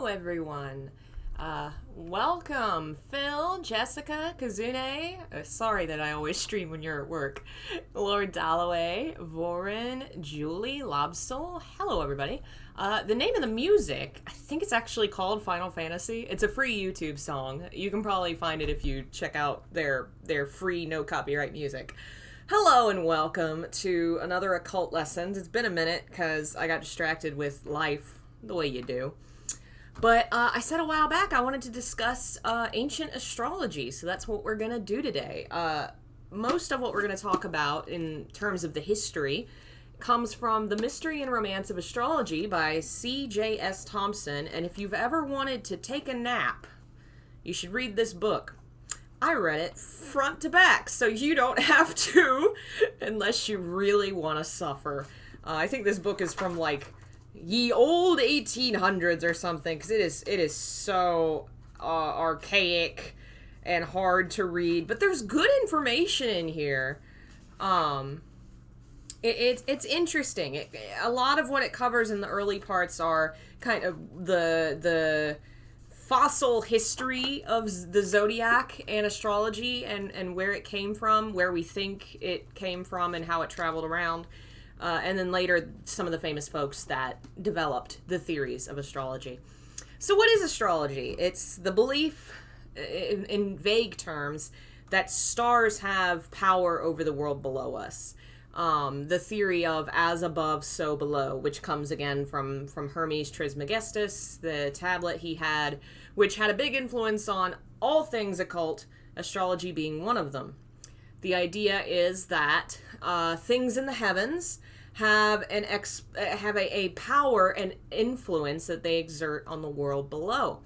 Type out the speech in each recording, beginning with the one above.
everyone. Welcome, Phil, Jessica, Kazune. Sorry that I always stream when you're at work. Lord Dalloway, Voren, Julie, Lobsoul. Hello, everybody. The name of the music, I think it's actually called Final Fantasy. It's a free YouTube song. You can probably find it if you check out their free, no copyright music. Hello and welcome to another Occult Lessons. It's been a minute because I got distracted with life, the way you do. But I said a while back I wanted to discuss ancient astrology, so that's what we're going to do today. Most of what we're going to talk about in terms of the history comes from The Mystery and Romance of Astrology by C.J.S. Thompson, and if you've ever wanted to take a nap, you should read this book. I read it front to back, so you don't have to, unless you really want to suffer. I think this book is from, like, ye old 1800s or something, because it is so archaic and hard to read, but there's good information in here. It's interesting. A lot of what it covers in the early parts are kind of the fossil history of the zodiac and astrology and where it came from, where we think it came from, and how it traveled around. And then later, some of the famous folks that developed the theories of astrology. So what is astrology? It's the belief, in vague terms, that stars have power over the world below us. The theory of as above, so below, which comes again from Hermes Trismegistus, the tablet he had, which had a big influence on all things occult, astrology being one of them. The idea is that things in the heavens have a power and influence that they exert on the world below.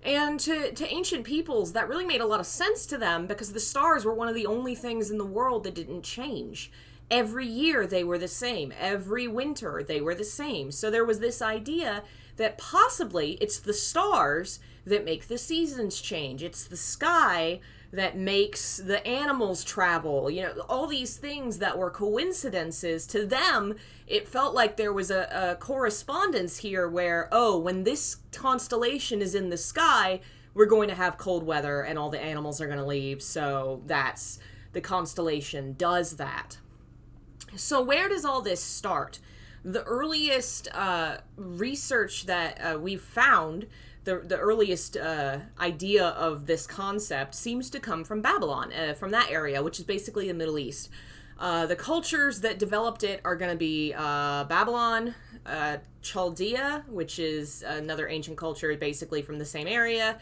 And to ancient peoples, that really made a lot of sense to them because the stars were one of the only things in the world that didn't change. Every year they were the same. Every winter they were the same. So there was this idea that possibly it's the stars that make the seasons change. It's the sky that makes the animals travel. You know, all these things that were coincidences. To them, it felt like there was a correspondence here where, when this constellation is in the sky, we're going to have cold weather and all the animals are going to leave. So that's the constellation does that. So where does all this start? The earliest research that we've found, the earliest idea of this concept seems to come from Babylon, from that area, which is basically the Middle East. The cultures that developed it are going to be Babylon, Chaldea, which is another ancient culture basically from the same area,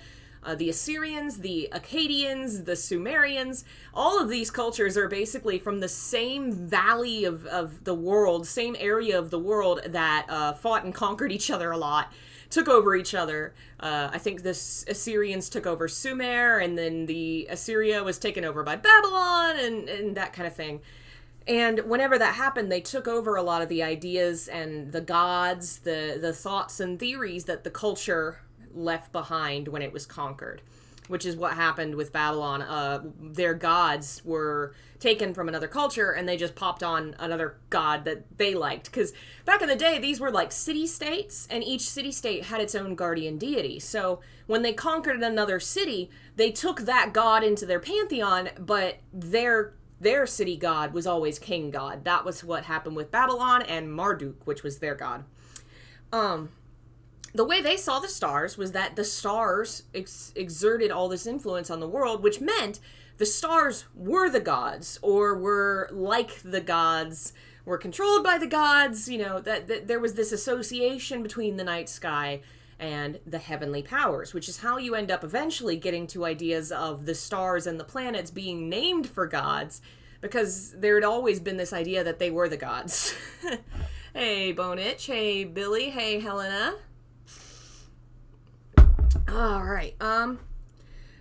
the Assyrians, the Akkadians, the Sumerians. All of these cultures are basically from the same valley of the world, same area of the world that fought and conquered each other a lot, took over each other. I think the Assyrians took over Sumer, and then the Assyria was taken over by Babylon, and that kind of thing. And whenever that happened, they took over a lot of the ideas and the gods, the thoughts and theories that the culture left behind when it was conquered, which is what happened with Babylon. Their gods were taken from another culture and they just popped on another god that they liked. Because back in the day, these were like city-states, and each city-state had its own guardian deity. So when they conquered another city, they took that god into their pantheon, but their city god was always king god. That was what happened with Babylon and Marduk, which was their god. The way they saw the stars was that the stars exerted all this influence on the world, which meant the stars were the gods, or were like the gods, were controlled by the gods. You know, that there was this association between the night sky and the heavenly powers, which is how you end up eventually getting to ideas of the stars and the planets being named for gods, because there had always been this idea that they were the gods. Hey, Bonitch. Hey, Billy. Hey, Helena. All right.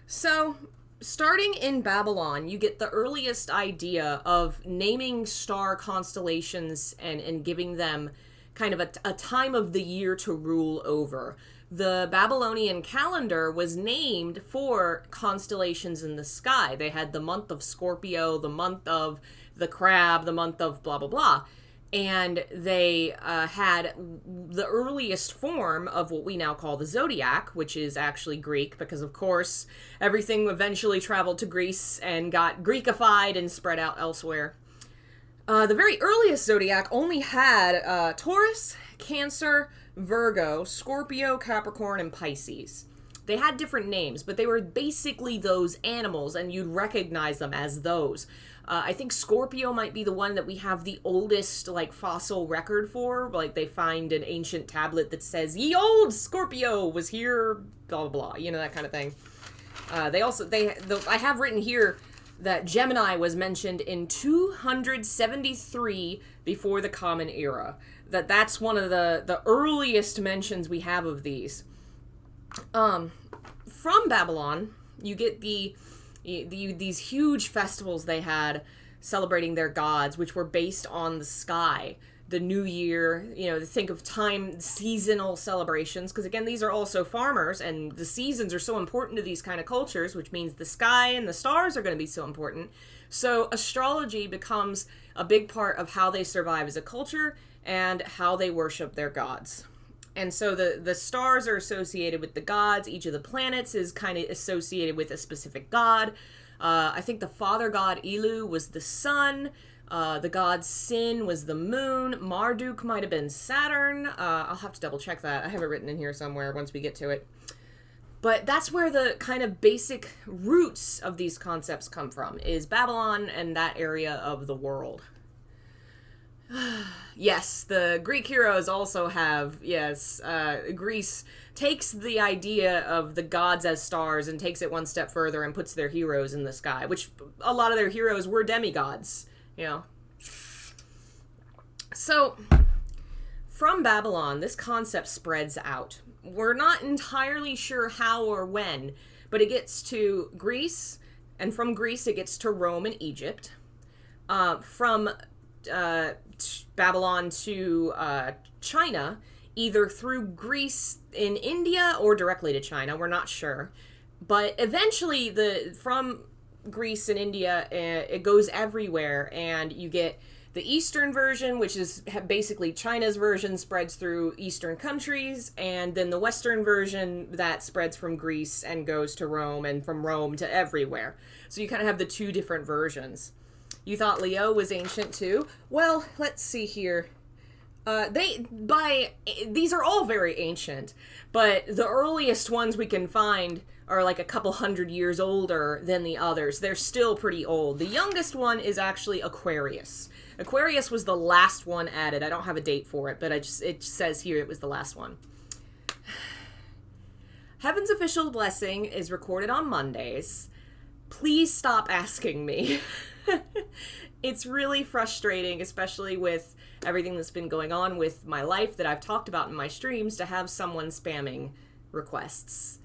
So starting in Babylon, you get the earliest idea of naming star constellations and giving them kind of a time of the year to rule over. The Babylonian calendar was named for constellations in the sky. They had the month of Scorpio, the month of the crab, the month of blah, blah, blah. and they had the earliest form of what we now call the zodiac, which is actually Greek, because of course everything eventually traveled to Greece and got Greekified and spread out elsewhere. The very earliest zodiac only had Taurus, Cancer, Virgo, Scorpio, Capricorn, and Pisces. They had different names, but they were basically those animals, and you'd recognize them as those. I think Scorpio might be the one that we have the oldest, like, fossil record for. Like, they find an ancient tablet that says, "Ye old Scorpio was here," blah, blah, blah, you know, that kind of thing. I have written here that Gemini was mentioned in 273 before the Common Era. That's one of the earliest mentions we have of these. From Babylon, you get these huge festivals they had celebrating their gods, which were based on the sky, the new year, think of time, seasonal celebrations, because again, these are also farmers, and the seasons are so important to these kind of cultures, which means the sky and the stars are going to be so important. So astrology becomes a big part of how they survive as a culture and how they worship their gods. And so the stars are associated with the gods. Each of the planets is kind of associated with a specific god. I think the father god Elu was the sun. The god Sin was the moon. Marduk might have been Saturn. I'll have to double check that. I have it written in here somewhere once we get to it. But that's where the kind of basic roots of these concepts come from, is Babylon and that area of the world. Yes, the Greek heroes also have, Greece takes the idea of the gods as stars and takes it one step further and puts their heroes in the sky, which a lot of their heroes were demigods, So, from Babylon, this concept spreads out. We're not entirely sure how or when, but it gets to Greece, and from Greece it gets to Rome and Egypt. From Babylon to China, either through Greece in India or directly to China, we're not sure. But eventually, from Greece and India, it goes everywhere, and you get the Eastern version, which is basically China's version, spreads through Eastern countries, and then the Western version that spreads from Greece and goes to Rome, and from Rome to everywhere. So you kind of have the two different versions. You thought Leo was ancient too? Well, let's see here. These are all very ancient, but the earliest ones we can find are like a couple hundred years older than the others. They're still pretty old. The youngest one is actually Aquarius. Aquarius was the last one added. I don't have a date for it, but it says here it was the last one. Heaven's official blessing is recorded on Mondays. Please stop asking me. It's really frustrating, especially with everything that's been going on with my life that I've talked about in my streams, to have someone spamming requests.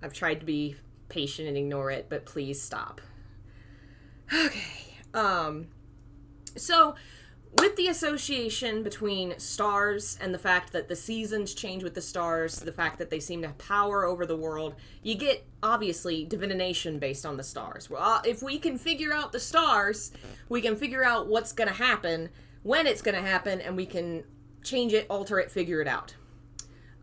I've tried to be patient and ignore it, but please stop. Okay. So with the association between stars and the fact that the seasons change with the stars, the fact that they seem to have power over the world, you get, obviously, divination based on the stars. Well, if we can figure out the stars, we can figure out what's going to happen, when it's going to happen, and we can change it, alter it, figure it out.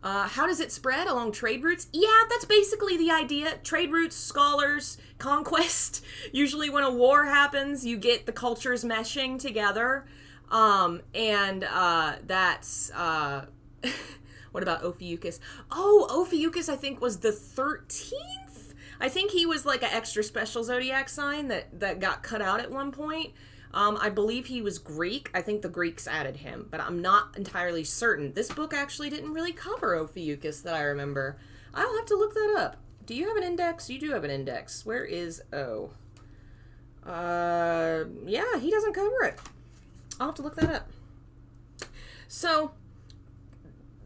How does it spread? Along trade routes? Yeah, that's basically the idea. Trade routes, scholars, conquest. Usually when a war happens, you get the cultures meshing together. That's, what about Ophiuchus? Oh, Ophiuchus, I think, was the 13th? I think he was like an extra special zodiac sign that got cut out at one point. I believe he was Greek. I think the Greeks added him, but I'm not entirely certain. This book actually didn't really cover Ophiuchus that I remember. I'll have to look that up. Do you have an index? You do have an index. Where is O? Yeah, he doesn't cover it. I'll have to look that up. So,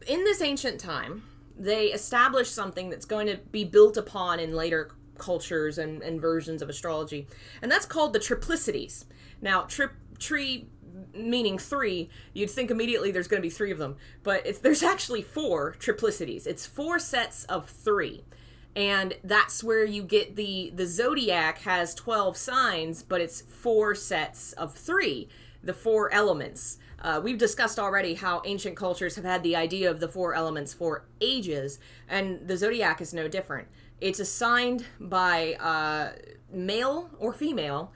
in this ancient time, they established something that's going to be built upon in later cultures and versions of astrology, and that's called the Triplicities. Now, tree meaning three, you'd think immediately there's going to be three of them, but there's actually 4 Triplicities. It's 4 sets of 3. And that's where you get the zodiac has 12 signs, but it's 4 sets of 3, the 4 elements. We've discussed already how ancient cultures have had the idea of the four elements for ages, and the zodiac is no different. It's assigned by male or female,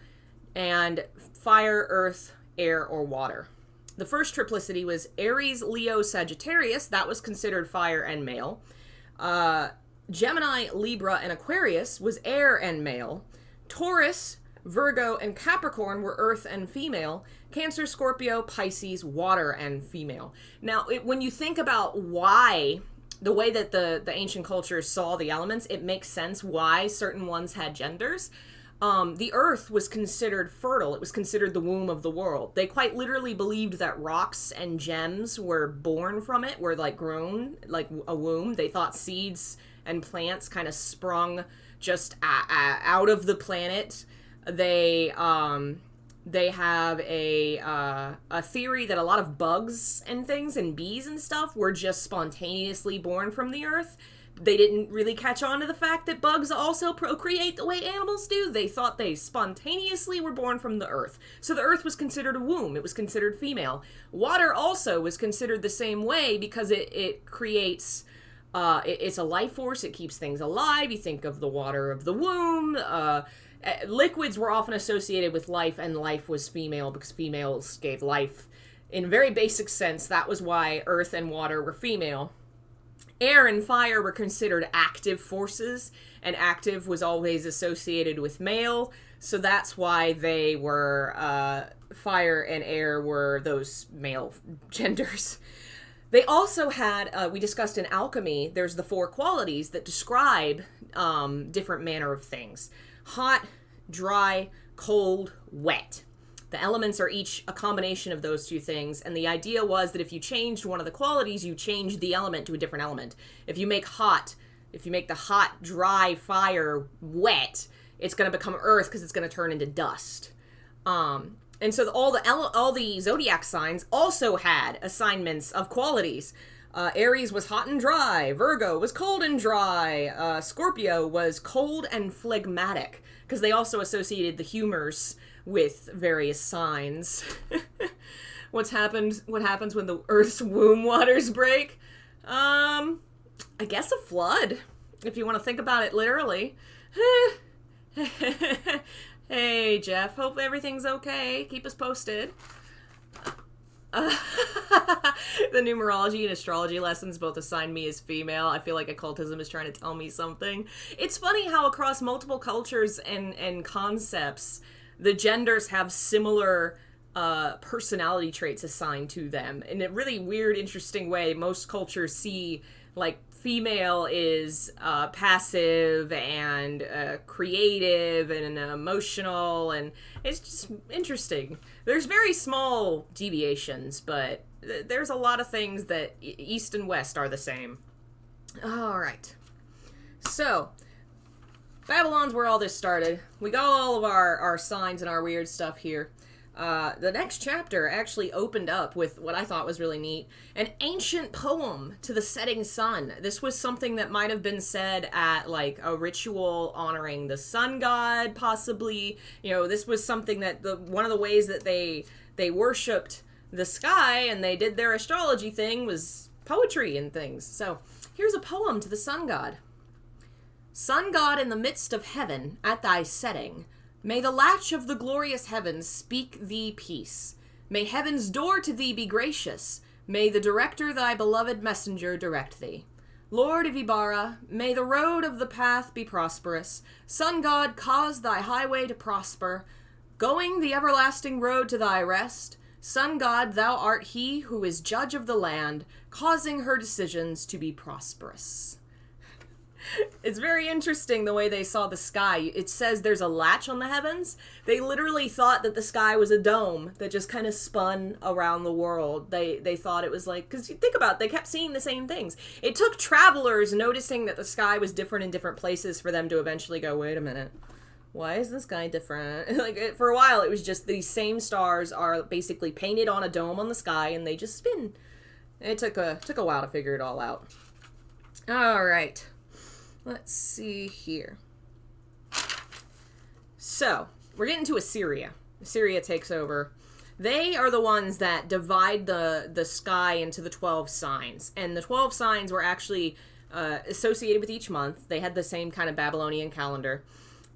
and fire, earth, air, or water. The first triplicity was Aries, Leo, Sagittarius. That was considered fire and male. Gemini, Libra, and Aquarius was air and male. Taurus, Virgo, and Capricorn were earth and female. Cancer, Scorpio, Pisces, water and female. Now, when you think about why, the way that the ancient cultures saw the elements, it makes sense why certain ones had genders. The earth was considered fertile. It was considered the womb of the world. They quite literally believed that rocks and gems were born from it, were like grown like a womb. They thought seeds and plants kind of sprung just out of the planet. They have a theory that a lot of bugs and things and bees and stuff were just spontaneously born from the earth. They didn't really catch on to the fact that bugs also procreate the way animals do. They thought they spontaneously were born from the earth. So the earth was considered a womb. It was considered female. Water also was considered the same way because it creates... it's a life force. It keeps things alive. You think of the water of the womb. Liquids were often associated with life, and life was female because females gave life. In a very basic sense, that was why earth and water were female. Air and fire were considered active forces, and active was always associated with male, so that's why they were, fire and air were those male genders. They also had, we discussed in alchemy, there's the four qualities that describe different manner of things. Hot, dry, cold, wet. The elements are each a combination of those two things, and the idea was that if you changed one of the qualities, you changed the element to a different element. If you make the hot, dry fire wet, it's going to become earth because it's going to turn into dust. And so all the zodiac signs also had assignments of qualities. Aries was hot and dry. Virgo was cold and dry. Scorpio was cold and phlegmatic because they also associated the humors with various signs. What happens when the Earth's womb waters break? I guess a flood, if you want to think about it literally. Hey, Jeff, hope everything's okay. Keep us posted. The numerology and astrology lessons both assign me as female. I feel like occultism is trying to tell me something. It's funny how across multiple cultures and concepts, the genders have similar personality traits assigned to them. In a really weird, interesting way, most cultures see, like, female is passive and creative and emotional, and it's just interesting. There's very small deviations, but there's a lot of things that East and West are the same. All right. So, Babylon's where all this started. We got all of our signs and our weird stuff here. The next chapter actually opened up with what I thought was really neat. An ancient poem to the setting sun. This was something that might have been said at, like, a ritual honoring the sun god, possibly. You know, this was something that one of the ways that they worshipped the sky and they did their astrology thing was poetry and things. So, here's a poem to the sun god. Sun god in the midst of heaven, at thy setting, may the latch of the glorious heavens speak thee peace. May heaven's door to thee be gracious. May the director thy beloved messenger direct thee. Lord of Ibarra, may the road of the path be prosperous. Sun god, cause thy highway to prosper. Going the everlasting road to thy rest. Sun god, thou art he who is judge of the land, causing her decisions to be prosperous. It's very interesting the way they saw the sky. It says there's a latch on the heavens. They literally thought that the sky was a dome that just kind of spun around the world. They thought it was like, because you think about it, they kept seeing the same things. It took travelers noticing that the sky was different in different places for them to eventually go, wait a minute, why is the sky different? Like, for a while, it was just these same stars are basically painted on a dome on the sky, and they just spin. It took a while to figure it all out. All right. Let's see here. So, we're getting to Assyria. Assyria takes over. They are the ones that divide the sky into the 12 signs. And the 12 signs were actually associated with each month. They had the same kind of Babylonian calendar.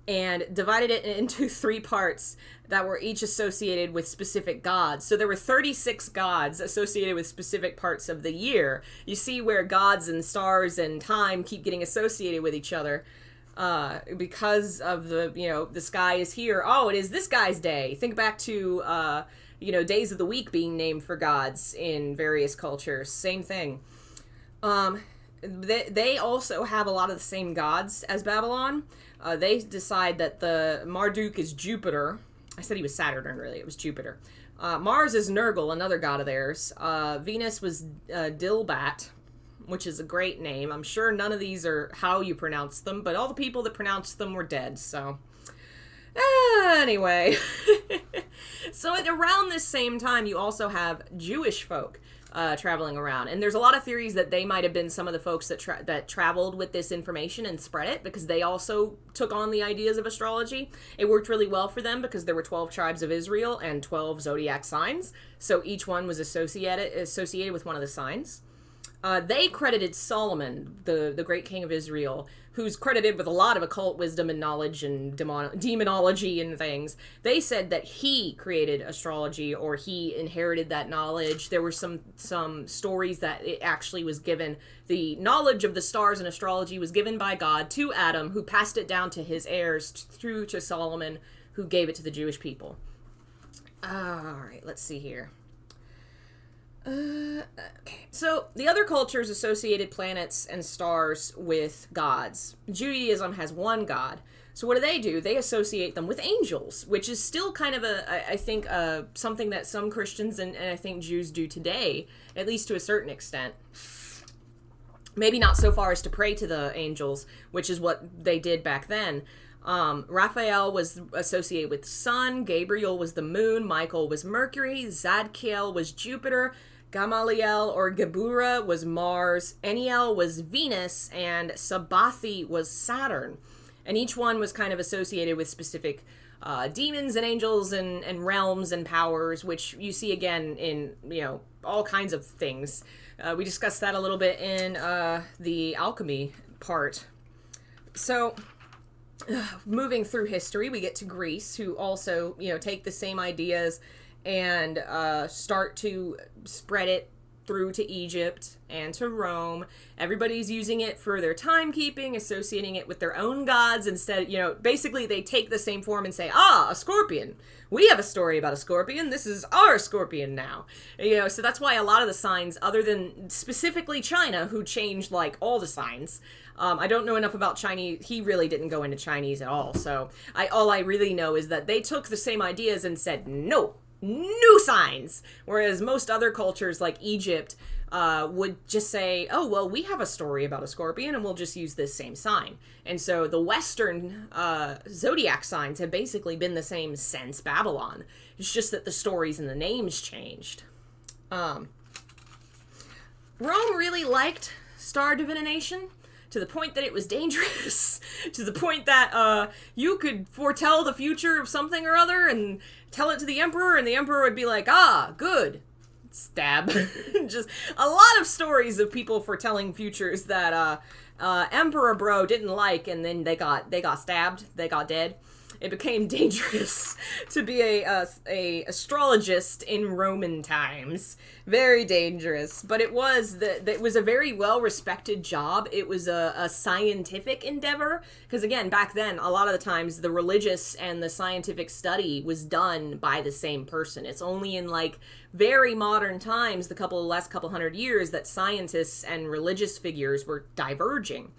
And divided it into 3 parts that were each associated with specific gods. So there were 36 gods associated with specific parts of the year. You see where gods and stars and time keep getting associated with each other. Because of the sky is here. Oh, it is this guy's day. Think back to, days of the week being named for gods in various cultures. Same thing. They also have a lot of the same gods as Babylon. They decide that the Marduk is Jupiter. I said he was Saturn, really. It was Jupiter. Mars is Nergal, another god of theirs. Venus was Dilbat, which is a great name. I'm sure none of these are how you pronounce them, but all the people that pronounced them were dead, so... Anyway. So at around this same time, you also have Jewish folk traveling around. And there's a lot of theories that they might have been some of the folks that traveled with this information and spread it, because they also took on the ideas of astrology. It worked really well for them because there were 12 tribes of Israel and 12 zodiac signs. So each one was associated with one of the signs. They credited Solomon, the great king of Israel, who's credited with a lot of occult wisdom and knowledge and demonology and things. They said that he created astrology, or he inherited that knowledge. There were some stories that it actually was given. The knowledge of the stars and astrology was given by God to Adam, who passed it down to his heirs through to Solomon, who gave it to the Jewish people. All right, let's see here. Okay. So the other cultures associated planets and stars with gods. Judaism has one god. So what do? They associate them with angels, which is still kind of something that some Christians and I think Jews do today, at least to a certain extent. Maybe not so far as to pray to the angels, which is what they did back then. Raphael was associated with the sun, Gabriel was the moon, Michael was Mercury, Zadkiel was Jupiter, Gamaliel or Gebura was Mars, Eniel was Venus, and Sabathi was Saturn. And each one was kind of associated with specific demons and angels and realms and powers, which you see again in, all kinds of things. We discussed that a little bit in the alchemy part. So... moving through history, we get to Greece, who also, take the same ideas and start to spread it through to Egypt and to Rome. Everybody's using it for their timekeeping, associating it with their own gods instead. Basically they take the same form and say, a scorpion. We have a story about a scorpion. This is our scorpion now. So that's why a lot of the signs, other than specifically China, who changed all the signs. I don't know enough about Chinese. He really didn't go into Chinese at all. So all I really know is that they took the same ideas and said, no, new signs. Whereas most other cultures like Egypt would just say, oh, well, we have a story about a scorpion and we'll just use this same sign. And so the Western zodiac signs have basically been the same since Babylon. It's just that the stories and the names changed. Rome really liked star divination, to the point that it was dangerous, to the point that you could foretell the future of something or other and tell it to the emperor, and the emperor would be like, good, stab. Just a lot of stories of people foretelling futures that Emperor Bro didn't like, and then they got stabbed, they got dead. It became dangerous to be a astrologist in Roman times. Very dangerous. But it was a very well-respected job. It was a scientific endeavor. Because, again, back then, a lot of the times, the religious and the scientific study was done by the same person. It's only in, very modern times, the last couple hundred years, that scientists and religious figures were diverging.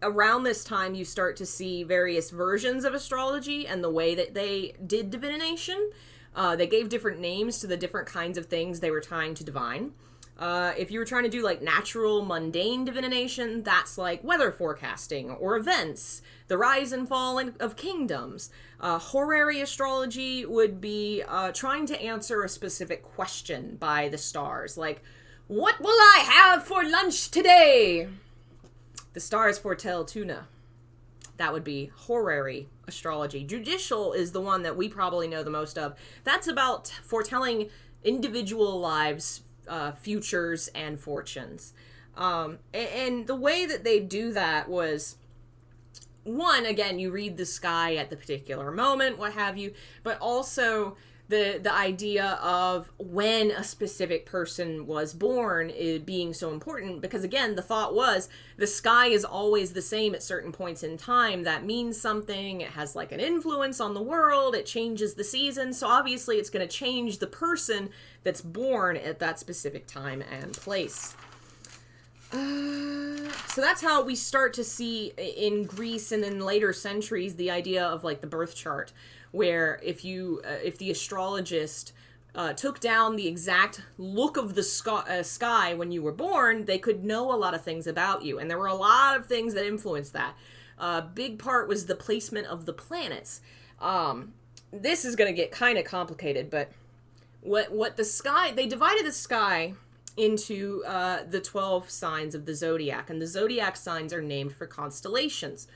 Around this time, you start to see various versions of astrology and the way that they did divination. They gave different names to the different kinds of things they were trying to divine. If you were trying to do natural, mundane divination, that's like weather forecasting or events, the rise and fall of kingdoms. Horary astrology would be trying to answer a specific question by the stars, like, what will I have for lunch today? The stars foretell tuna. That would be horary astrology. Judicial is the one that we probably know the most of. That's about foretelling individual lives, futures, and fortunes. And the way that they do that was, one, again, you read the sky at the particular moment, what have you, but also the idea of when a specific person was born being so important, because again, the thought was the sky is always the same at certain points in time. That means something. It has like an influence on the world. It changes the season. So obviously it's going to change the person that's born at that specific time and place. So that's how we start to see in Greece and in later centuries the idea of like the birth chart, where if the astrologist took down the exact look of the sky when you were born, they could know a lot of things about you. And there were a lot of things that influenced that. A big part was the placement of the planets. This is going to get kind of complicated, but what the sky, they divided the sky into the 12 signs of the zodiac, and the zodiac signs are named for constellations.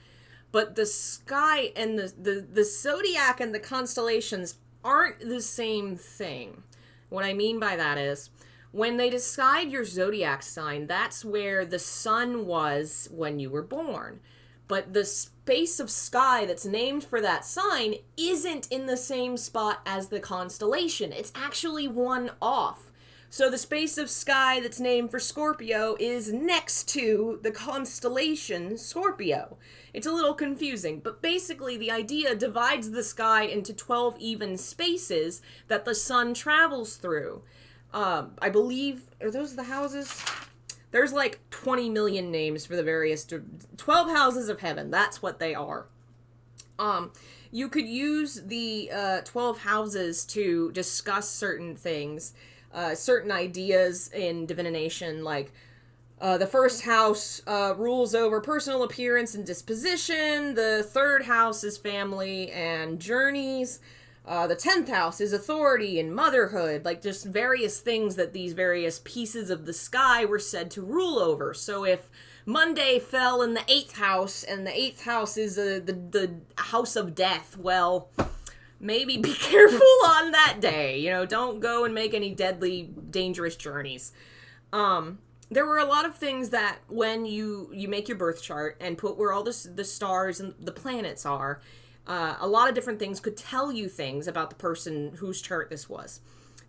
But the sky and the zodiac and the constellations aren't the same thing. What I mean by that is, when they decide your zodiac sign, that's where the sun was when you were born. But the space of sky that's named for that sign isn't in the same spot as the constellation. It's actually one off. So the space of sky that's named for Scorpio is next to the constellation Scorpio. It's a little confusing, but basically the idea divides the sky into 12 even spaces that the sun travels through. I believe, are those the houses? There's like 20 million names for the various 12 houses of heaven. That's what they are. You could use the 12 houses to discuss certain things. Certain ideas in divination, like the first house rules over personal appearance and disposition. The third house is family and journeys. The 10th house is authority and motherhood, like just various things that these various pieces of the sky were said to rule over. So if Monday fell in the 8th house, and the 8th house is the house of death, well, maybe be careful on that day. You know, don't go and make any deadly, dangerous journeys. There were a lot of things that when you make your birth chart and put where all the stars and the planets are, a lot of different things could tell you things about the person whose chart this was.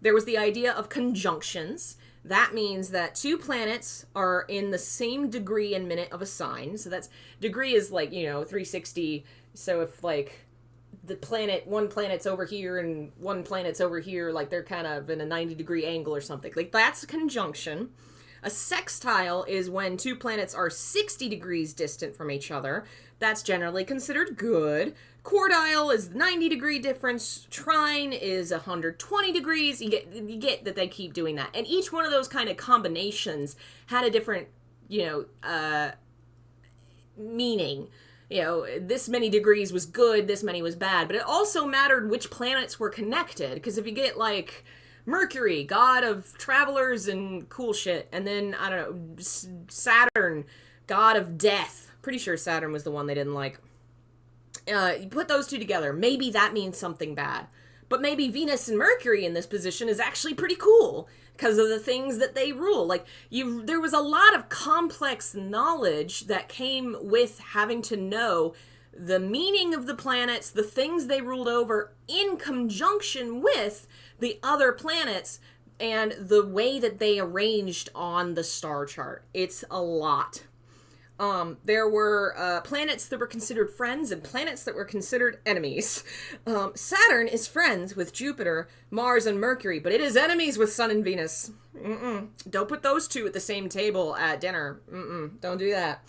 There was the idea of conjunctions. That means that two planets are in the same degree and minute of a sign. So that's, degree is like, 360. So if like one planet's over here and one planet's over here, like they're kind of in a 90-degree angle or something. Like that's a conjunction. A sextile is when two planets are 60 degrees distant from each other. That's generally considered good. Quartile is 90-degree difference. Trine is 120 degrees. You get that they keep doing that. And each one of those kind of combinations had a different, meaning. This many degrees was good, this many was bad. But it also mattered which planets were connected. Because if you get, like, Mercury, god of travelers and cool shit. And then, I don't know, Saturn, god of death. Pretty sure Saturn was the one they didn't like. You put those two together. Maybe that means something bad. But maybe Venus and Mercury in this position is actually pretty cool because of the things that they rule. Like, there was a lot of complex knowledge that came with having to know the meaning of the planets, the things they ruled over, in conjunction with the other planets and the way that they arranged on the star chart. It's a lot. There were planets that were considered friends and planets that were considered enemies. Saturn is friends with Jupiter, Mars, and Mercury, but it is enemies with Sun and Venus. Don't put those two at the same table at dinner. Don't do that.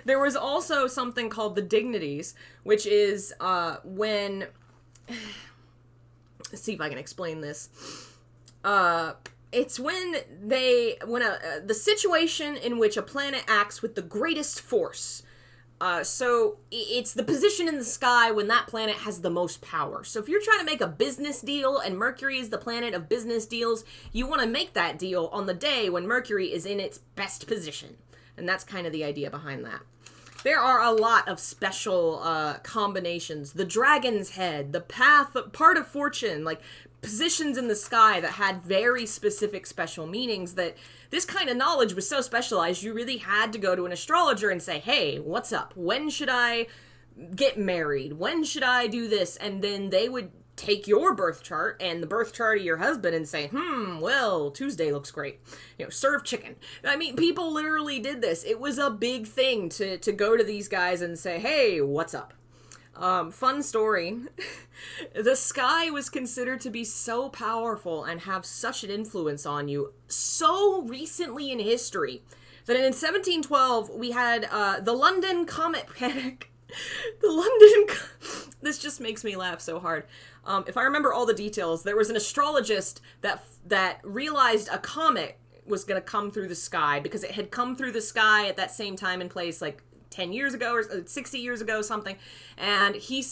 There was also something called the dignities, which is when... Let's see if I can explain this. It's when the situation in which a planet acts with the greatest force. So it's the position in the sky when that planet has the most power. So if you're trying to make a business deal and Mercury is the planet of business deals, you want to make that deal on the day when Mercury is in its best position. And that's kind of the idea behind that. There are a lot of special combinations. The dragon's head, the part of fortune, like positions in the sky that had very specific special meanings. That this kind of knowledge was so specialized, you really had to go to an astrologer and say, hey, what's up? When should I get married? When should I do this? And then they would take your birth chart and the birth chart of your husband and say, well, Tuesday looks great. Serve chicken. I mean, people literally did this. It was a big thing to go to these guys and say, hey, what's up? Fun story. The sky was considered to be so powerful and have such an influence on you so recently in history that in 1712 we had the London Comet Panic. This just makes me laugh so hard. If I remember all the details, there was an astrologist that realized a comet was going to come through the sky because it had come through the sky at that same time and place, like 10 years ago or 60 years ago, something. And he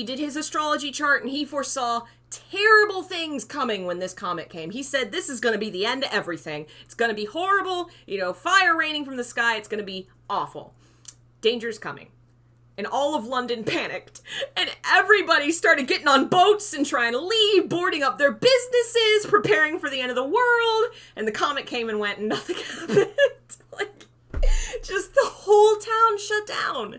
did his astrology chart and he foresaw terrible things coming when this comet came. He said, this is going to be the end of everything. It's going to be horrible. Fire raining from the sky. It's going to be awful. Danger's coming. And all of London panicked. And everybody started getting on boats and trying to leave, boarding up their businesses, preparing for the end of the world. And the comet came and went and nothing happened. Just the whole town shut down.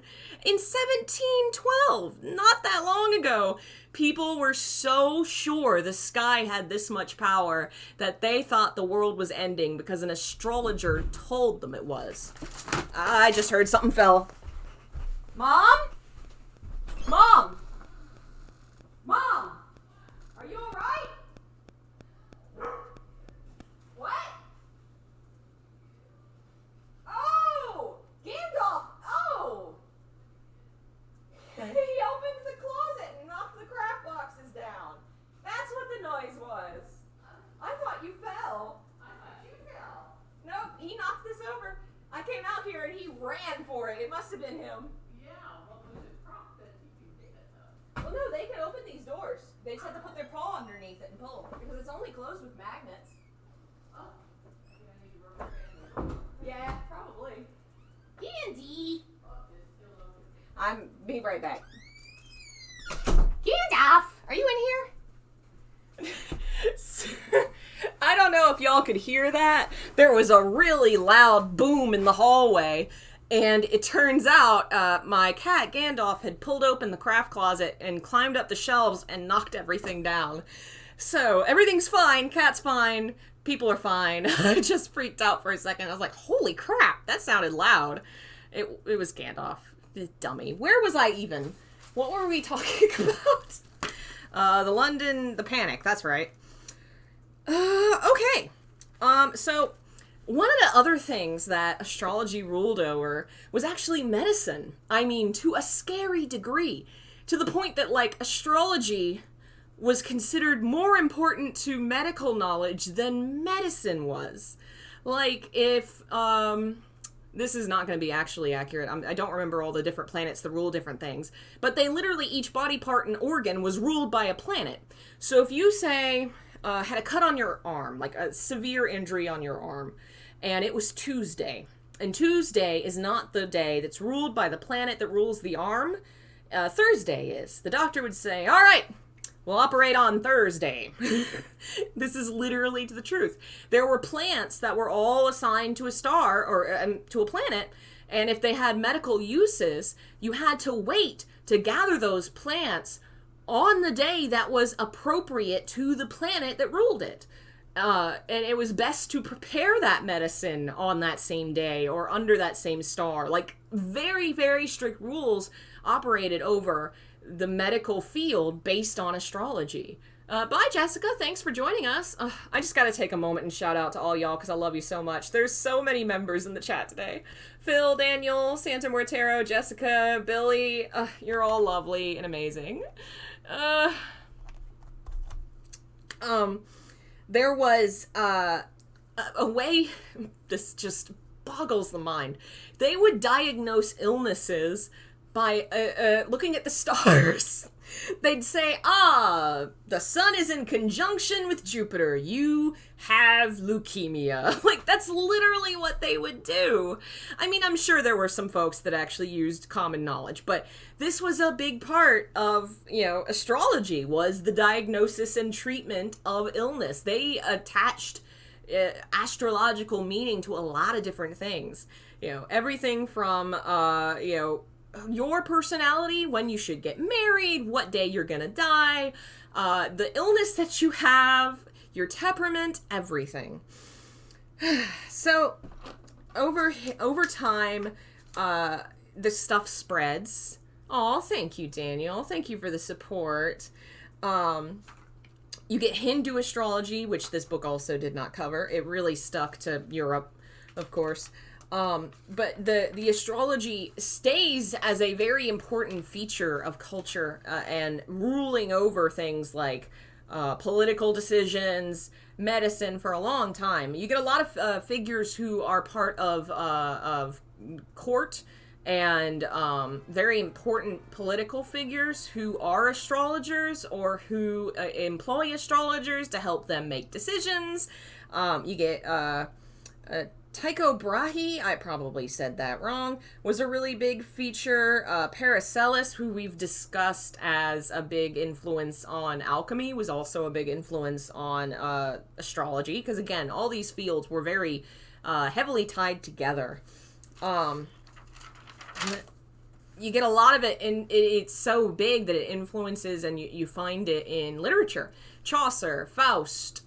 In 1712, not that long ago, people were so sure the sky had this much power that they thought the world was ending because an astrologer told them it was. I just heard something fell. Mom? Mom? Mom? Are you alright? What? Oh! Gandalf! Oh! He opened the closet and knocked the craft boxes down. That's what the noise was. I thought you fell. I thought you fell. Nope, he knocked this over. I came out here and he ran for it. It must have been him. Well, no, they can open these doors. They just have to put their paw underneath it and pull, because it's only closed with magnets. Oh. Yeah, probably. Candy! I'm be right back. Gandalf! Are you in here? I don't know if y'all could hear that. There was a really loud boom in the hallway. And it turns out my cat, Gandalf, had pulled open the craft closet and climbed up the shelves and knocked everything down. So everything's fine, cat's fine, people are fine. I just freaked out for a second. I was like, holy crap, that sounded loud. It was Gandalf, dummy. Where was I even? What were we talking about? The panic, that's right. Okay. So one of the other things that astrology ruled over was actually medicine. I mean, to a scary degree. To the point that, astrology was considered more important to medical knowledge than medicine was. If, this is not going to be actually accurate. I don't remember all the different planets that rule different things. But they literally, each body part and organ was ruled by a planet. So if you, say, had a cut on your arm, like a severe injury on your arm, and it was Tuesday. And Tuesday is not the day that's ruled by the planet that rules the arm. Thursday is. The doctor would say, all right, we'll operate on Thursday. This is literally to the truth. There were plants that were all assigned to a star or to a planet. And if they had medical uses, you had to wait to gather those plants on the day that was appropriate to the planet that ruled it. And it was best to prepare that medicine on that same day or under that same star. Very, very strict rules operated over the medical field based on astrology. Bye, Jessica. Thanks for joining us. I just got to take a moment and shout out to all y'all because I love you so much. There's so many members in the chat today. Phil, Daniel, Santa Mortero, Jessica, Billy. You're all lovely and amazing. There was a way, this just boggles the mind. They would diagnose illnesses by looking at the stars. They'd say, the sun is in conjunction with Jupiter. You have leukemia. Like, that's literally what they would do. I mean, I'm sure there were some folks that actually used common knowledge, but this was a big part of, astrology, was the diagnosis and treatment of illness. They attached astrological meaning to a lot of different things. Everything from, your personality, when you should get married, what day you're gonna die, the illness that you have, your temperament, everything. So, over time, the stuff spreads. Aw, thank you, Daniel. Thank you for the support. You get Hindu astrology, which this book also did not cover. It really stuck to Europe, of course. But the astrology stays as a very important feature of culture and ruling over things like political decisions, medicine for a long time. You get a lot of figures who are part of court and very important political figures who are astrologers or who employ astrologers to help them make decisions. You get Tycho Brahe, I probably said that wrong, was a really big feature. Paracelsus, who we've discussed as a big influence on alchemy, was also a big influence on astrology, because again, all these fields were very heavily tied together. You get a lot of it, and it's so big that it influences, and you find it in literature. Chaucer, Faust,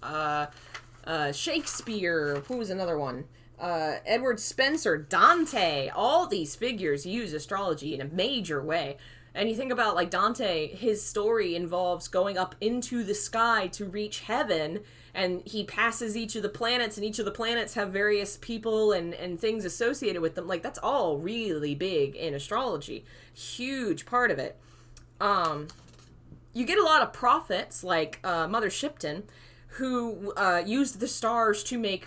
Shakespeare, who was another one? Edward Spencer, Dante, all these figures use astrology in a major way. And you think about, like, Dante, his story involves going up into the sky to reach heaven, and he passes each of the planets, and each of the planets have various people and things associated with them. Like, that's all really big in astrology. Huge part of it. You get a lot of prophets, like Mother Shipton, who used the stars to make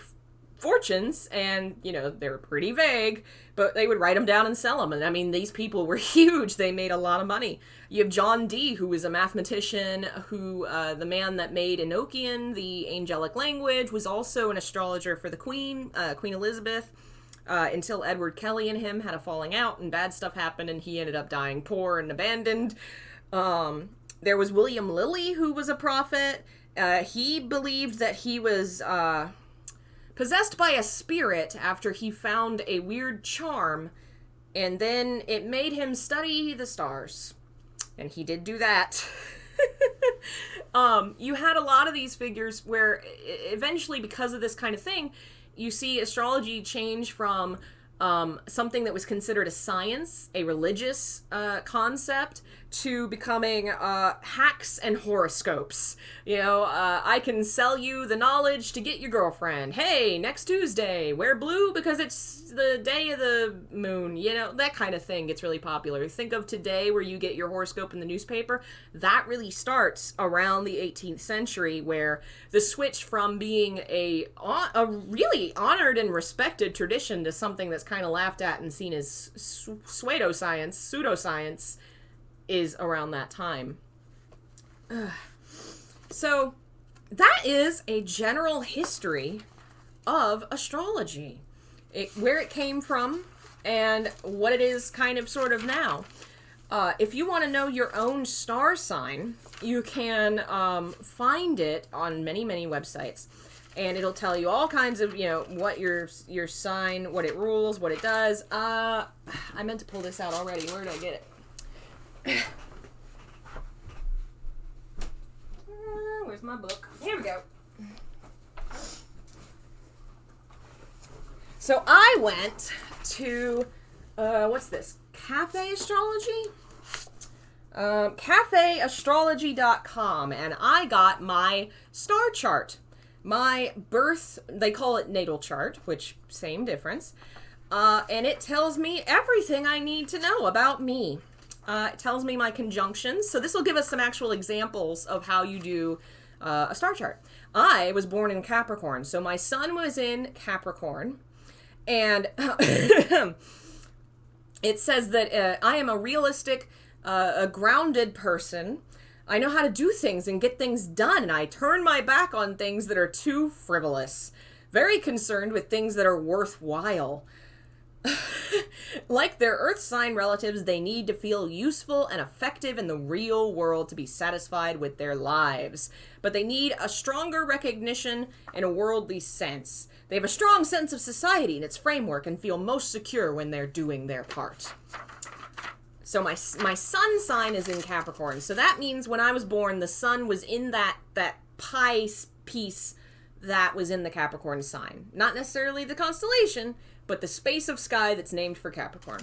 fortunes, and they're pretty vague, but they would write them down and sell them. And I mean, these people were huge. They made a lot of money. You have John Dee, who was a mathematician, who the man that made Enochian, the angelic language, was also an astrologer for the Queen Elizabeth, until Edward Kelly and him had a falling out and bad stuff happened, and he ended up dying poor and abandoned. There was William Lilly, who was a prophet. He believed that he was possessed by a spirit after he found a weird charm, and then it made him study the stars. And he did do that. You had a lot of these figures where eventually, because of this kind of thing, you see astrology change from something that was considered a science, a religious concept, to becoming hacks and horoscopes. I can sell you the knowledge to get your girlfriend. Hey, next Tuesday, wear blue because it's the day of the moon. That kind of thing gets really popular. Think of today, where you get your horoscope in the newspaper. That really starts around the 18th century, where the switch from being a really honored and respected tradition to something that's kind of laughed at and seen as pseudoscience, is around that time. So that is a general history of astrology, where it came from and what it is kind of sort of now. If you want to know your own star sign, you can find it on many, many websites. And it'll tell you all kinds of, what your sign, what it rules, what it does. I meant to pull this out already. Where did I get it? Where's my book? Here we go. So I went to, what's this? Cafe Astrology? cafeastrology.com, and I got my star chart. My birth, they call it natal chart, which same difference. And it tells me everything I need to know about me. It tells me my conjunctions. So this will give us some actual examples of how you do a star chart. I was born in Capricorn, so my sun was in Capricorn. And it says that I am a realistic, a grounded person I know how to do things and get things done, and I turn my back on things that are too frivolous. Very concerned with things that are worthwhile. Like their earth sign relatives, they need to feel useful and effective in the real world to be satisfied with their lives. But they need a stronger recognition in a worldly sense. They have a strong sense of society and its framework and feel most secure when they're doing their part. So my sun sign is in Capricorn. So that means when I was born, the sun was in that pie piece that was in the Capricorn sign. Not necessarily the constellation, but the space of sky that's named for Capricorn.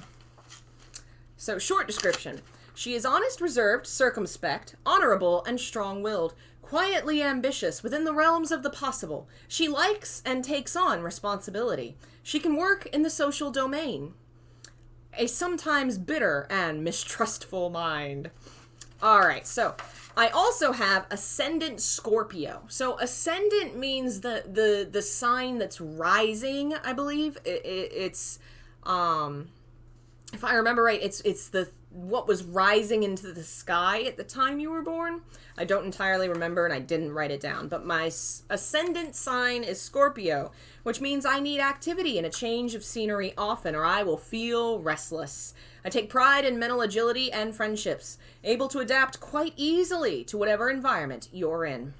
So, short description. She is honest, reserved, circumspect, honorable, and strong-willed, quietly ambitious within the realms of the possible. She likes and takes on responsibility. She can work in the social domain. A sometimes bitter and mistrustful mind. Alright, so I also have Ascendant Scorpio. So Ascendant means the sign that's rising, I believe. It's if I remember right, it's the what was rising into the sky at the time you were born. I don't entirely remember and I didn't write it down. But my Ascendant sign is Scorpio, which means I need activity and a change of scenery often or I will feel restless. I take pride in mental agility and friendships, able to adapt quite easily to whatever environment you're in.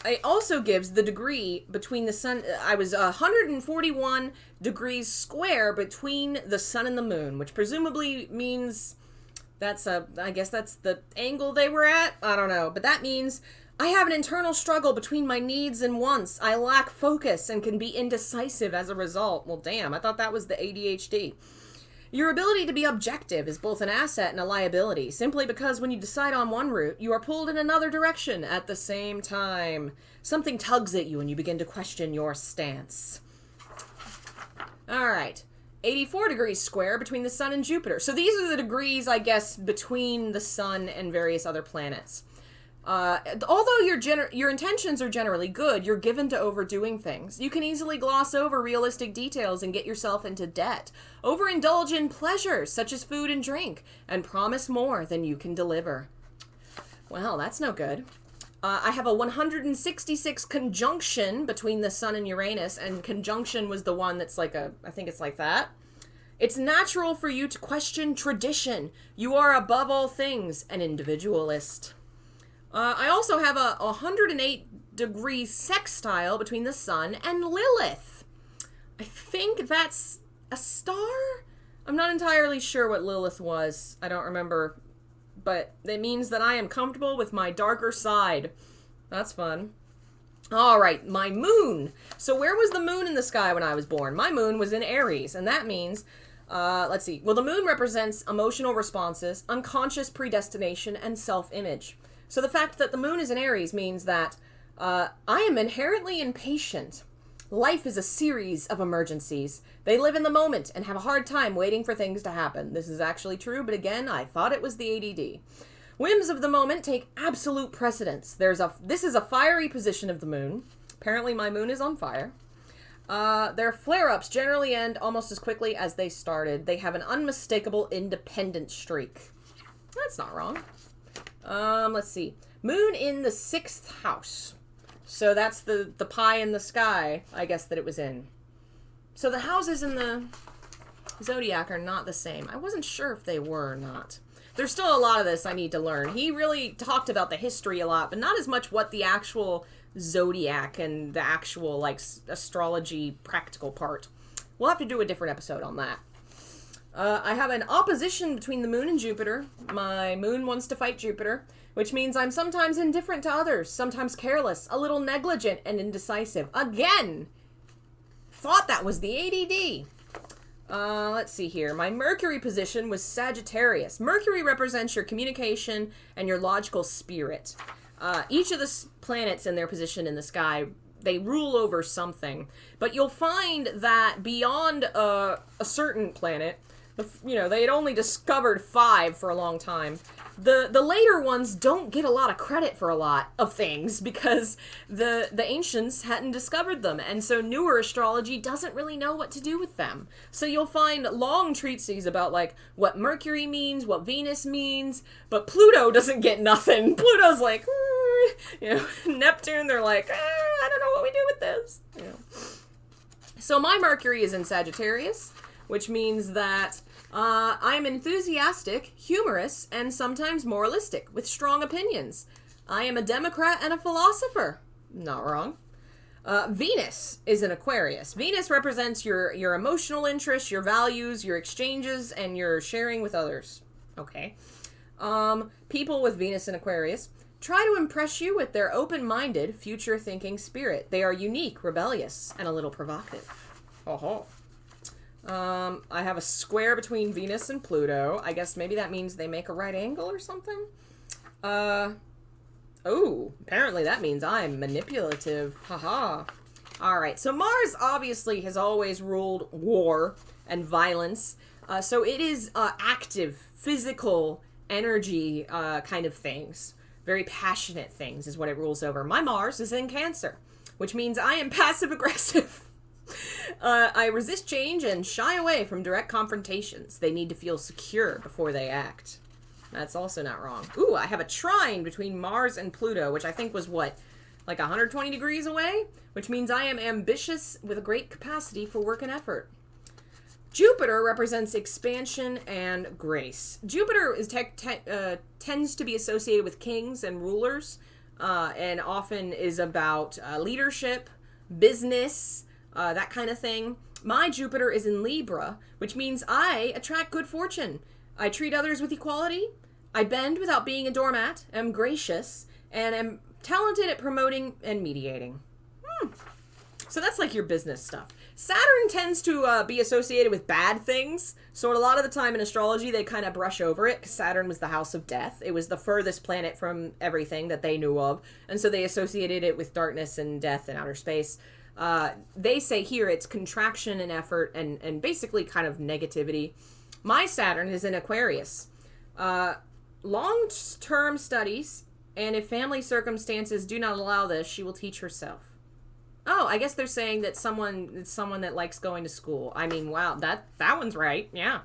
It also gives the degree between the sun. I was 141 degrees square between the sun and the moon, which presumably means I guess that's the angle they were at. I don't know. But that means I have an internal struggle between my needs and wants. I lack focus and can be indecisive as a result. Well, damn, I thought that was the ADHD. Your ability to be objective is both an asset and a liability, simply because when you decide on one route, you are pulled in another direction at the same time. Something tugs at you and you begin to question your stance. Alright, 84 degrees square between the sun and Jupiter. So these are the degrees, I guess, between the sun and various other planets. Although your intentions are generally good, you're given to overdoing things. You can easily gloss over realistic details and get yourself into debt. Overindulge in pleasures, such as food and drink, and promise more than you can deliver. Well, that's no good. I have a 166 conjunction between the sun and Uranus, and conjunction was the one that's like I think it's like that. It's natural for you to question tradition. You are above all things an individualist. I also have a 108 degree sextile between the sun and Lilith. I think that's a star? I'm not entirely sure what Lilith was. I don't remember. But it means that I am comfortable with my darker side. That's fun. Alright, my moon. So where was the moon in the sky when I was born? My moon was in Aries, and that means, let's see. Well, the moon represents emotional responses, unconscious predestination, and self-image. So the fact that the moon is in Aries means that I am inherently impatient. Life is a series of emergencies. They live in the moment and have a hard time waiting for things to happen. This is actually true, but again, I thought it was the ADD. Whims of the moment take absolute precedence. This is a fiery position of the moon. Apparently my moon is on fire. Their flare-ups generally end almost as quickly as they started. They have an unmistakable independent streak. That's not wrong. Let's see. Moon in the 6th house. So that's the pie in the sky, I guess, that it was in. So the houses in the zodiac are not the same. I wasn't sure if they were or not. There's still a lot of this I need to learn. He really talked about the history a lot, but not as much what the actual zodiac and the actual, like, astrology practical part. We'll have to do a different episode on that. I have an opposition between the moon and Jupiter. My moon wants to fight Jupiter, which means I'm sometimes indifferent to others, sometimes careless, a little negligent, and indecisive. Again! Thought that was the ADD. Let's see here. My Mercury position was Sagittarius. Mercury represents your communication and your logical spirit. Each of the planets in their position in the sky, they rule over something. But you'll find that beyond a certain planet, they had only discovered 5 for a long time. The later ones don't get a lot of credit for a lot of things because the ancients hadn't discovered them, and so newer astrology doesn't really know what to do with them. So you'll find long treatises about like what Mercury means, what Venus means, but Pluto doesn't get nothing. Pluto's like, Neptune, they're like, I don't know what we do with this. So my Mercury is in Sagittarius, which means that I am enthusiastic, humorous, and sometimes moralistic, with strong opinions. I am a Democrat and a philosopher. Not wrong. Venus is in Aquarius. Venus represents your emotional interests, your values, your exchanges, and your sharing with others. Okay. People with Venus in Aquarius try to impress you with their open-minded, future-thinking spirit. They are unique, rebellious, and a little provocative. Oh. I have a square between Venus and Pluto. I guess maybe that means they make a right angle or something. Apparently that means I'm manipulative. Haha. Alright, so Mars obviously has always ruled war and violence. So it is active, physical, energy kind of things. Very passionate things is what it rules over. My Mars is in Cancer, which means I am passive-aggressive. I resist change and shy away from direct confrontations. They need to feel secure before they act. That's also not wrong. Ooh, I have a trine between Mars and Pluto, which I think was what, like 120 degrees away? Which means I am ambitious with a great capacity for work and effort. Jupiter represents expansion and grace. Jupiter is tends to be associated with kings and rulers, and often is about leadership, business, that kind of thing. My Jupiter is in Libra, which means I attract good fortune. I treat others with equality. I bend without being a doormat, am gracious, and am talented at promoting and mediating. So that's like your business stuff. Saturn tends to be associated with bad things. So a lot of the time in astrology, they kind of brush over it because Saturn was the house of death. It was the furthest planet from everything that they knew of. And so they associated it with darkness and death and outer space. They say here it's contraction and effort and basically kind of negativity. My Saturn is in Aquarius. Long-term studies, and if family circumstances do not allow this, she will teach herself. Oh, I guess they're saying that it's someone that likes going to school. I mean, wow, that one's right. Yeah.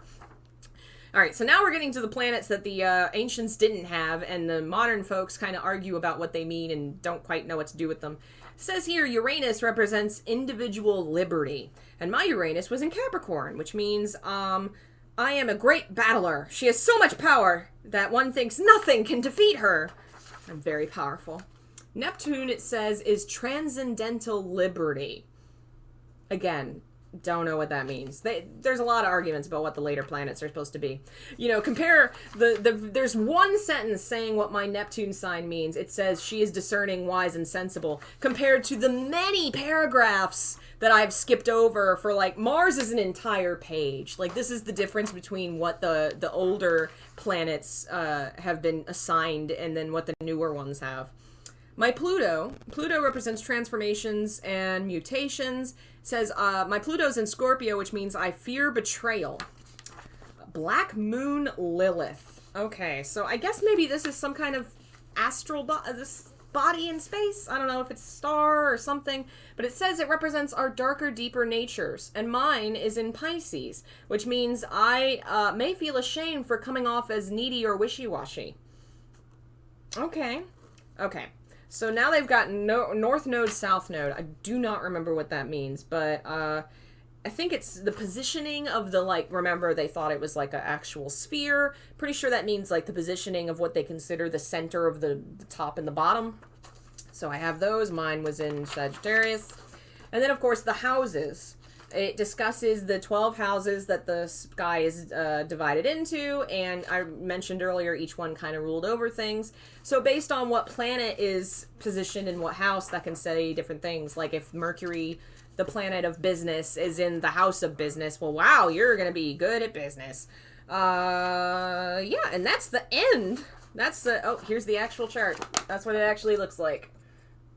All right, so now we're getting to the planets that the ancients didn't have, and the modern folks kind of argue about what they mean and don't quite know what to do with them. It says here, Uranus represents individual liberty, and my Uranus was in Capricorn, which means I am a great battler. She has so much power that one thinks nothing can defeat her. I'm very powerful. Neptune, it says, is transcendental liberty. Again, don't know what that means. There's a lot of arguments about what the later planets are supposed to be. Compare there's one sentence saying what my Neptune sign means. It says she is discerning, wise, and sensible, compared to the many paragraphs that I've skipped over for, like, Mars is an entire page. Like, this is the difference between what the older planets have been assigned and then what the newer ones have. My Pluto represents transformations and mutations. It says, my Pluto's in Scorpio, which means I fear betrayal. Black Moon Lilith. Okay, so I guess maybe this is some kind of astral body in space. I don't know if it's a star or something, but it says it represents our darker, deeper natures. And mine is in Pisces, which means I may feel ashamed for coming off as needy or wishy-washy. Okay. So now they've got North Node, South Node. I do not remember what that means, but I think it's the positioning of the, like, remember they thought it was like an actual sphere. Pretty sure that means like the positioning of what they consider the center of the top and the bottom. So I have those. Mine was in Sagittarius. And then, of course, the houses. It discusses the 12 houses that the sky is divided into, and I mentioned earlier each one kind of ruled over things. So based on what planet is positioned in what house, that can say different things. Like if Mercury, the planet of business, is in the house of business, well, wow, you're going to be good at business. Yeah, and that's the end. Here's the actual chart. That's what it actually looks like.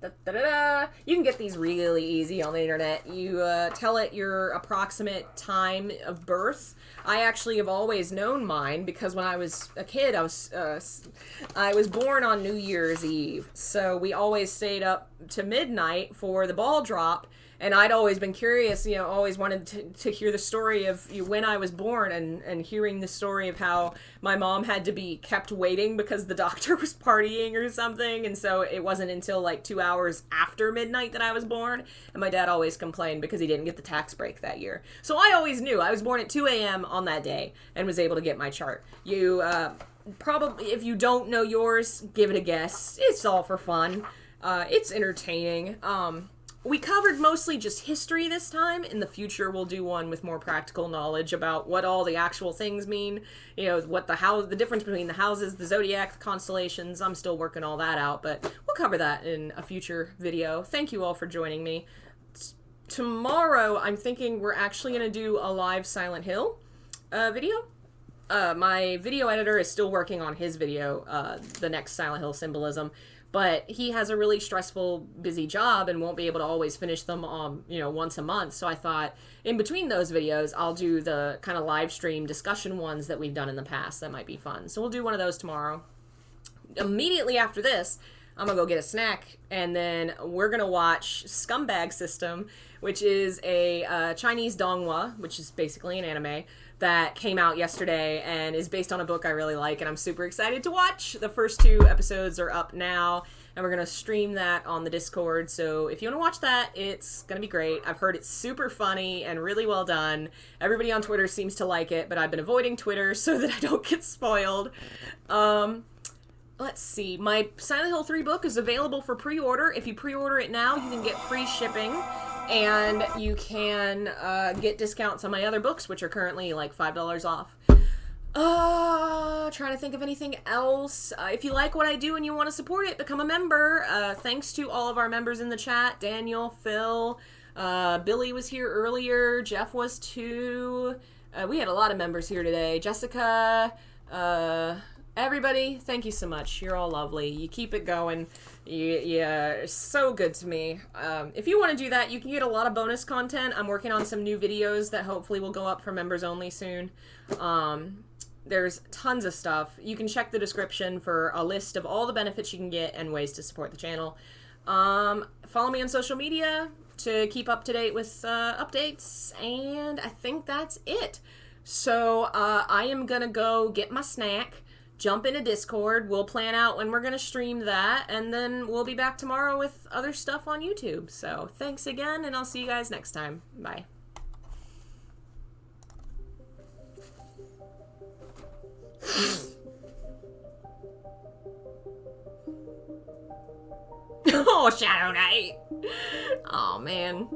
You can get these really easy on the internet. You tell it your approximate time of birth. I actually have always known mine because when I was a kid, I was born on New Year's Eve. So we always stayed up to midnight for the ball drop. And I'd always been curious, always wanted to hear the story of when I was born and hearing the story of how my mom had to be kept waiting because the doctor was partying or something. And so it wasn't until like 2 hours after midnight that I was born. And my dad always complained because he didn't get the tax break that year. So I always knew I was born at 2 a.m. on that day and was able to get my chart. You probably, if you don't know yours, give it a guess. It's all for fun. It's entertaining. We covered mostly just history this time. In the future, we'll do one with more practical knowledge about what all the actual things mean. What the difference between the houses, the zodiac, the constellations. I'm still working all that out, but we'll cover that in a future video. Thank you all for joining me. Tomorrow, I'm thinking we're actually going to do a live Silent Hill video. My video editor is still working on his video, the next Silent Hill symbolism. But he has a really stressful, busy job and won't be able to always finish them, once a month. So I thought in between those videos, I'll do the kind of live stream discussion ones that we've done in the past. That might be fun. So we'll do one of those tomorrow. Immediately after this, I'm going to go get a snack, and then we're going to watch Scumbag System, which is a Chinese donghua, which is basically an anime, that came out yesterday and is based on a book I really like, and I'm super excited to watch. The first 2 episodes are up now, and we're going to stream that on the Discord, so if you want to watch that, it's going to be great. I've heard it's super funny and really well done. Everybody on Twitter seems to like it, but I've been avoiding Twitter so that I don't get spoiled. Let's see. My Silent Hill 3 book is available for pre-order. If you pre-order it now, you can get free shipping. And you can get discounts on my other books, which are currently like $5 off. Trying to think of anything else. If you like what I do and you want to support it, become a member. Thanks to all of our members in the chat. Daniel, Phil, Billy was here earlier. Jeff was too. We had a lot of members here today. Jessica, everybody, thank you so much. You're all lovely. You keep it going. You're so good to me. If you want to do that, you can get a lot of bonus content. I'm working on some new videos that hopefully will go up for members only soon. There's tons of stuff. You can check the description for a list of all the benefits you can get and ways to support the channel. Follow me on social media to keep up to date with updates, and I think that's it. So I am gonna go get my snack, jump into Discord. We'll plan out when we're going to stream that, and then we'll be back tomorrow with other stuff on YouTube. So thanks again, and I'll see you guys next time. Bye. Oh, Shadow Knight. Oh, man.